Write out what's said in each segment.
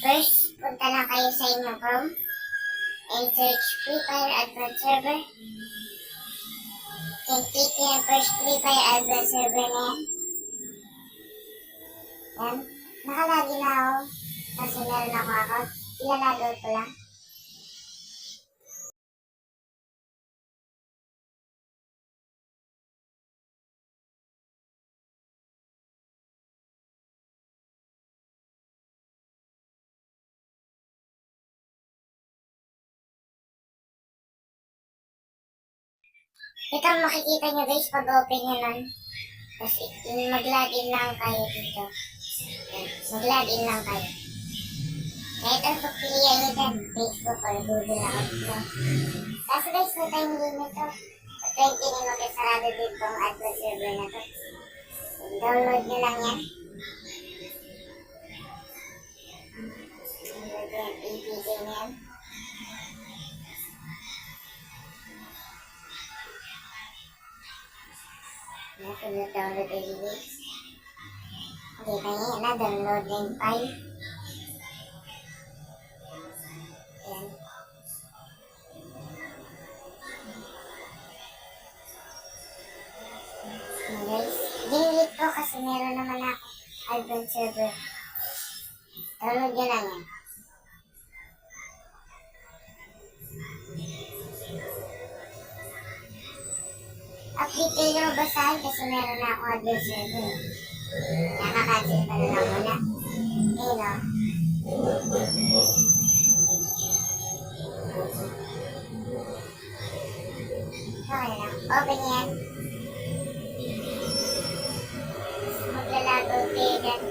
First, punta lang kayo sa inyong Chrome and search Free Fire Advanced Server. Then click nyo yung first Free Fire Advanced Server na yan. Yan. Nakalagi na ako kasi meron ako account. Ilalagay ko lang. Ito ang makikita nyo guys pag open nyo nun. Tapos mag-login lang kayo dito. Mag-login lang kayo. Kaya ito pagpilihan nyo dyan, Facebook or Google account nyo. Tapos guys, may time limit to. 20 nyo mag-sarado dito ang advanced server na to. Download nyo lang yan. Download yan, APK nyo yan. Download anyway. Okay, kaya yan na, download na yung file. Ayan. Ayan guys. Dinelete ko kasi meron naman ako advanced server. Download nyo lang yan. Update kayo na basahin kasi meron na akong advanced server. Nakaka-cancel pa na lang muna. Ayun o. Okay lang. Open yan. Maglalagot kayo dyan.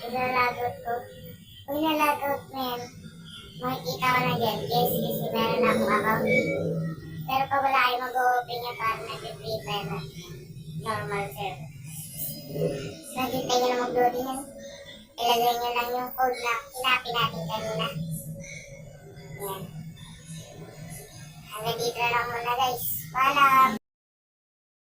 Ilalagot ko. Pag nalagot mo yan, makikita ko na dyan. Yes, kasi meron akong account. Pero pag wala kayo mag-open yan, parang nag-free fire na normal server. Nagintay nyo na mag-loading yan. Ilagay nyo lang yung code na kinapin natin kanina. Yan. Hanggang dito na lang muna guys. Paalam!